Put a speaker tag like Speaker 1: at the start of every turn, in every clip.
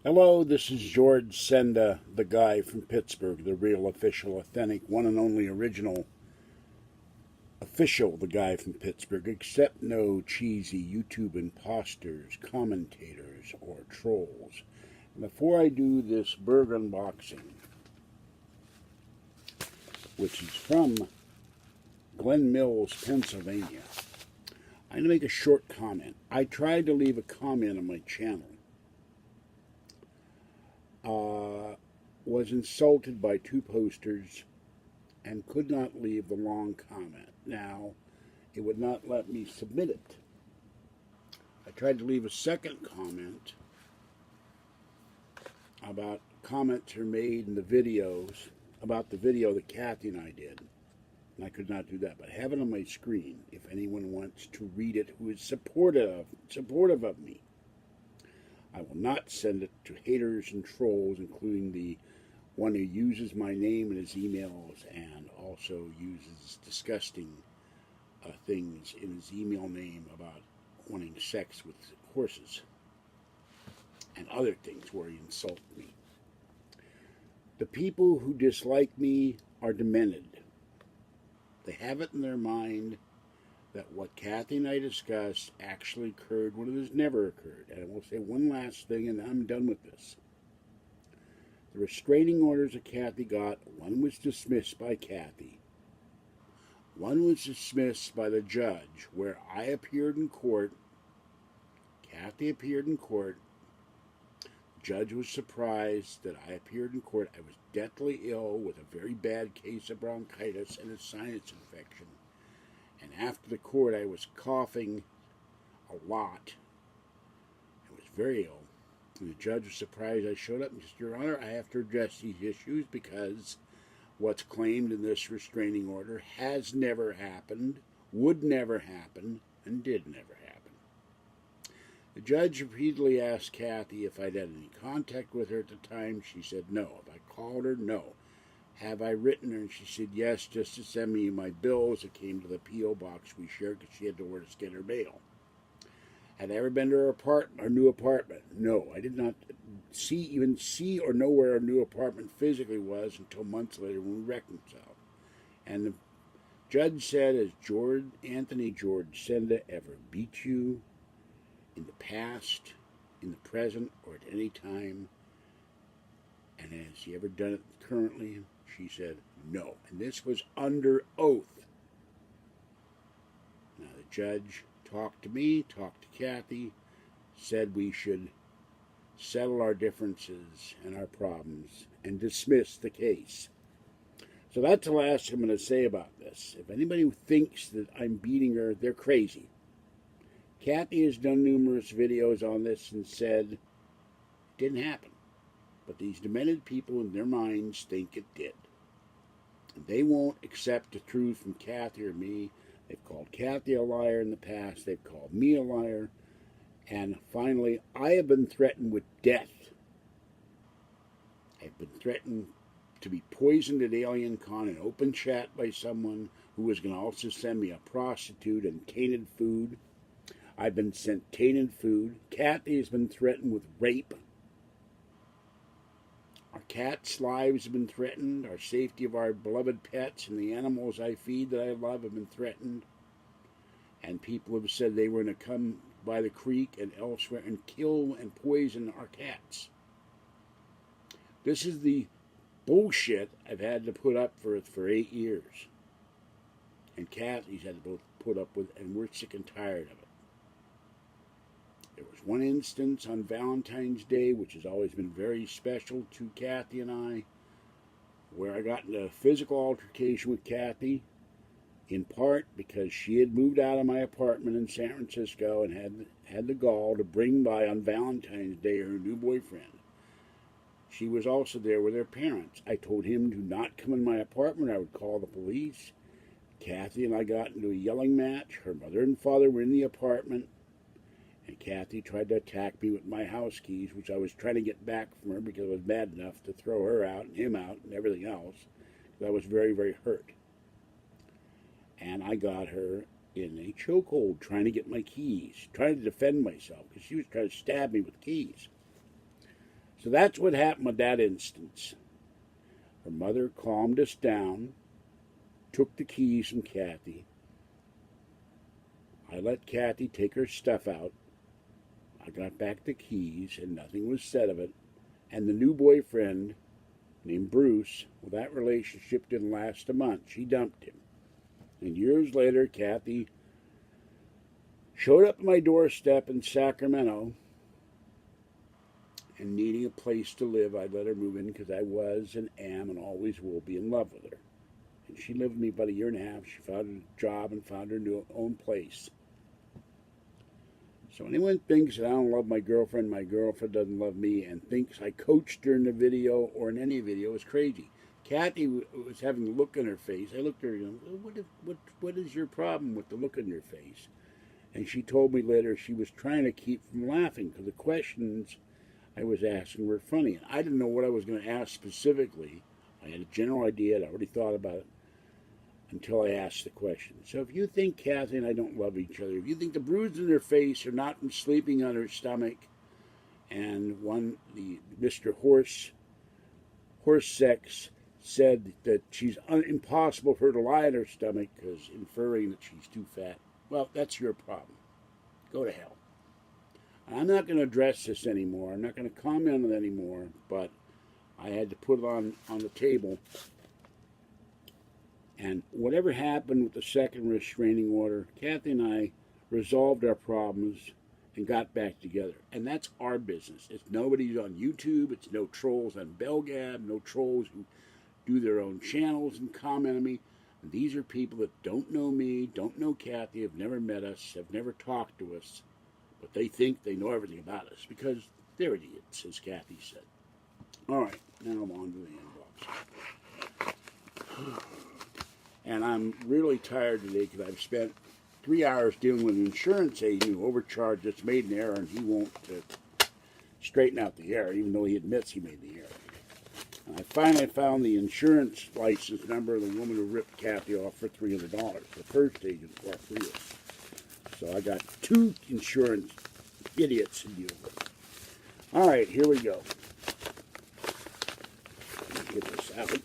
Speaker 1: Hello, this is George Senda, the guy from Pittsburgh, the real, official, authentic, one and only original official, the guy from Pittsburgh, except no cheesy YouTube imposters, commentators, or trolls. And before I do this Burgh unboxing, which is from Glen Mills, Pennsylvania, I'm going to make a short comment. I tried to leave a comment on my channel. Was insulted by two posters and could not leave the long comment. Now, it would not let me submit it. I tried to leave a second comment about comments are made in the videos about the video that Kathy and I did. And I could not do that, but I have it on my screen if anyone wants to read it who is supportive of me. I will not send it to haters and trolls, including the one who uses my name in his emails and also uses disgusting things in his email name about wanting sex with horses and other things where he insulted me. The people who dislike me are demented. They have it in their mind that what Kathy and I discussed actually occurred when it has never occurred. And I will say one last thing, and I'm done with this. The restraining orders that Kathy got, one was dismissed by Kathy. One was dismissed by the judge, where I appeared in court. Kathy appeared in court. The judge was surprised that I appeared in court. I was deathly ill with a very bad case of bronchitis and a sinus infection. And after the court, I was coughing a lot. I was very ill. And the judge was surprised I showed up and said, Your Honor, I have to address these issues because what's claimed in this restraining order has never happened, would never happen, and did never happen. The judge repeatedly asked Kathy if I'd had any contact with her at the time. She said no. If I called her, no. Have I written her? And she said yes, just to send me my bills that came to the P.O. box we shared because she had nowhere to get her mail. Had I ever been to her new apartment? No, I did not even see or know where our new apartment physically was until months later when we reconciled. And the judge said, has Anthony George Senda ever beat you in the past, in the present, or at any time? And has he ever done it currently? She said no. And this was under oath. Now the judge talked to me, talked to Kathy, said we should settle our differences and our problems and dismiss the case. So that's the last I'm going to say about this. If anybody who thinks that I'm beating her, they're crazy. Kathy has done numerous videos on this and said it didn't happen. But these demented people in their minds think it did. And they won't accept the truth from Kathy or me. They've called Kathy a liar in the past. They've called me a liar. And finally, I have been threatened with death. I've been threatened to be poisoned at Alien Con in open chat by someone who was going to also send me a prostitute and tainted food. I've been sent tainted food. Kathy has been threatened with rape. Our cats' lives have been threatened. Our safety of our beloved pets and the animals I feed that I love have been threatened. And people have said they were going to come by the creek and elsewhere and kill and poison our cats. This is the bullshit I've had to put up for 8 years. And Kathy's had to put up with, and we're sick and tired of it. There was one instance on Valentine's Day, which has always been very special to Kathy and I, where I got into a physical altercation with Kathy, in part because she had moved out of my apartment in San Francisco and had the gall to bring by on Valentine's Day her new boyfriend. She was also there with her parents. I told him to not come in my apartment. I would call the police. Kathy and I got into a yelling match. Her mother and father were in the apartment. And Kathy tried to attack me with my house keys, which I was trying to get back from her because I was mad enough to throw her out and him out and everything else. I was very, very hurt. And I got her in a chokehold trying to get my keys, trying to defend myself because she was trying to stab me with keys. So that's what happened with that instance. Her mother calmed us down, took the keys from Kathy. I let Kathy take her stuff out. I got back the keys, and nothing was said of it. And the new boyfriend, named Bruce, well, that relationship didn't last a month. She dumped him. And years later, Kathy showed up at my doorstep in Sacramento, and needing a place to live, I let her move in because I was and am and always will be in love with her. And she lived with me about a year and a half. She found a job and found her own place. So anyone thinks that I don't love my girlfriend doesn't love me, and thinks I coached her in the video or in any video is crazy. Kathy was having a look on her face. I looked at her and what is your problem with the look on your face? And she told me later she was trying to keep from laughing because the questions I was asking were funny. And I didn't know what I was going to ask specifically. I had a general idea. I'd already thought about it until I asked the question. So if you think Kathy and I don't love each other, if you think the bruises in her face are not from sleeping on her stomach, and the Mr. Horse Sex said that she's impossible for her to lie on her stomach because inferring that she's too fat, well, that's your problem. Go to hell. I'm not going to address this anymore. I'm not going to comment on it anymore, but I had to put it on the table. And whatever happened with the second restraining order, Kathy and I resolved our problems and got back together. And that's our business. It's nobody's on YouTube. It's no trolls on Belgab, no trolls who do their own channels and comment on me. And these are people that don't know me, don't know Kathy, have never met us, have never talked to us, but they think they know everything about us because they're idiots, as Kathy said. All right, now I'm on to the inbox. And I'm really tired today because I've spent 3 hours dealing with an insurance agent who overcharged us, made an error, and he won't straighten out the error, even though he admits he made the error. And I finally found the insurance license number of the woman who ripped Kathy off for $300. The first agent for free. So I got 2 insurance idiots to deal with. All right, here we go. Let me get this out.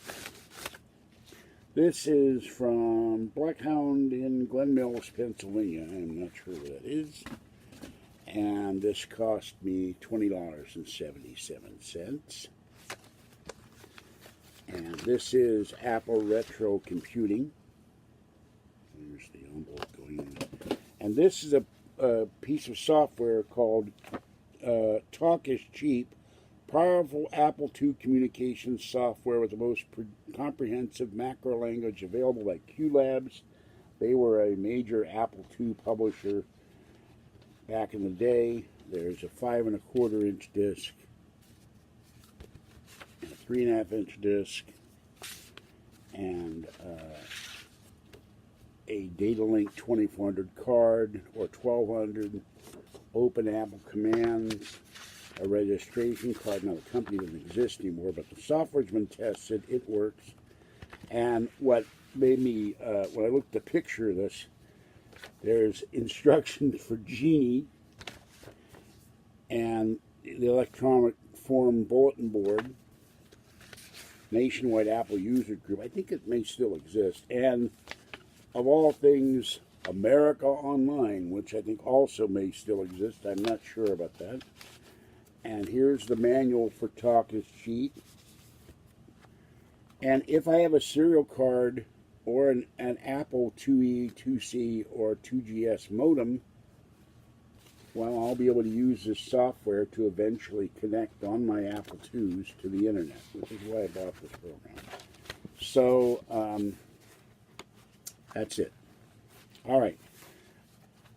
Speaker 1: This is from Blackhound in Glen Mills, Pennsylvania. I'm not sure where that is. And this cost me $20.77. And this is Apple Retro Computing. There's the envelope going in. And this is a piece of software called Talk is Cheap. Powerful Apple II communications software with the most comprehensive macro language available by QLabs. They were a major Apple II publisher back in the day. There's a 5 1/4 inch disc and a 3 1/2 inch disc and a data link 2400 card or 1200 open Apple commands, a registration card. Now, the company doesn't exist anymore, but the software's been tested. It works. And what made me, when I looked at the picture of this, there's instructions for Genie and the electronic form bulletin board, Nationwide Apple User Group. I think it may still exist. And of all things, America Online, which I think also may still exist. I'm not sure about that. And here's the manual for Talk is Cheap. And if I have a serial card or an Apple IIe, 2C, or 2GS modem, well, I'll be able to use this software to eventually connect on my Apple IIs to the internet, which is why I bought this program. So, that's it. All right.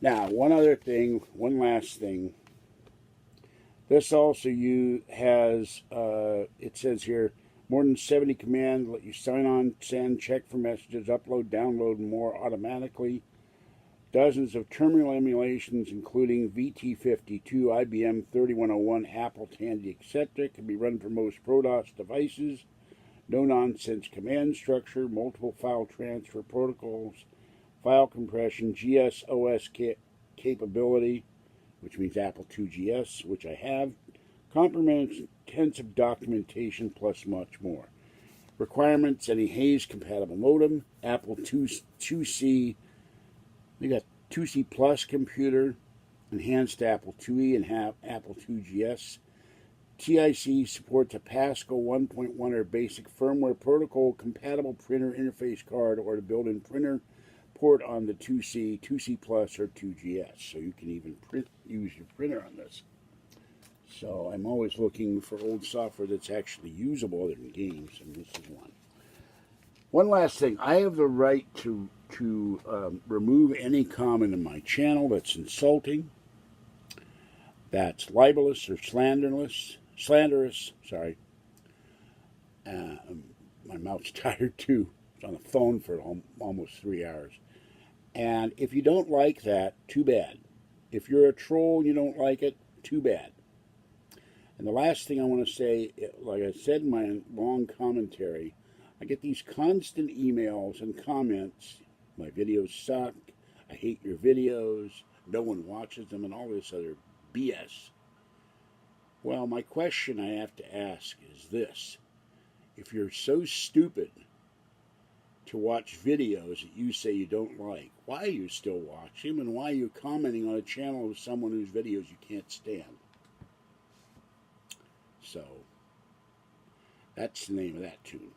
Speaker 1: Now, one last thing. This also has, it says here, more than 70 commands let you sign on, send, check for messages, upload, download, and more automatically. Dozens of terminal emulations, including VT52, IBM 3101, Apple Tandy, etc., can be run for most ProDOS devices. No-nonsense command structure, multiple file transfer protocols, file compression, GSOS capability, which means Apple IIGS, which I have, comprehensive documentation plus much more. Requirements: any Hayes compatible modem, Apple 2C, we got 2C Plus computer, enhanced Apple IIe and Apple 2GS. TIC supports a Pascal 1.1 or basic firmware protocol compatible printer interface card or the built-in printer port on the 2C, 2C Plus, or 2GS. So you can even use your printer on this. So I'm always looking for old software that's actually usable other than games, and this is one. One last thing. I have the right to remove any comment in my channel that's insulting, that's libelous or slanderous. Sorry. My mouth's tired too. I was on the phone for almost 3 hours. And if you don't like that, too bad. If you're a troll and you don't like it, too bad. And the last thing I want to say, like I said in my long commentary, I get these constant emails and comments. My videos suck. I hate your videos. No one watches them and all this other BS. Well, my question I have to ask is this. If you're so stupid to watch videos that you say you don't like, why are you still watching them, and why are you commenting on a channel of someone whose videos you can't stand? So, that's the name of that tune.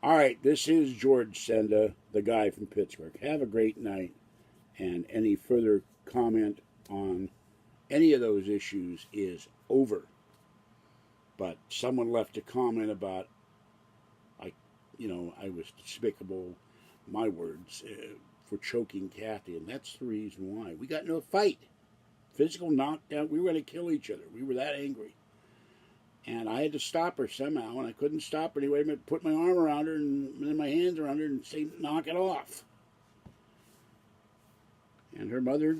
Speaker 1: All right, this is George Senda, the guy from Pittsburgh. Have a great night, and any further comment on any of those issues is over. But someone left a comment about, I was despicable, my words, for choking Kathy, and that's the reason why. We got into a fight. Physical knockdown. We were going to kill each other. We were that angry. And I had to stop her somehow, and I couldn't stop her anyway. I put my arm around her and then my hands around her and say, knock it off. And her mother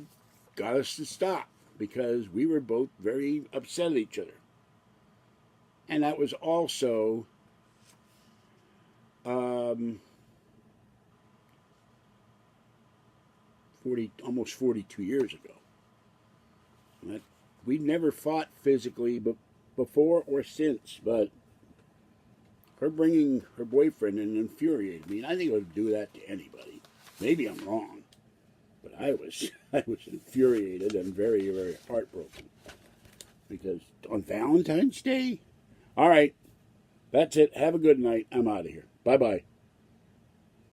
Speaker 1: got us to stop because we were both very upset at each other. And that was also almost 42 years ago. We never fought physically, but before or since, but her bringing her boyfriend in infuriated me, and I think it would do that to anybody. Maybe I'm wrong, but I was infuriated and very, very heartbroken because on Valentine's Day. All right, that's it. Have a good night. I'm out of here. Bye bye.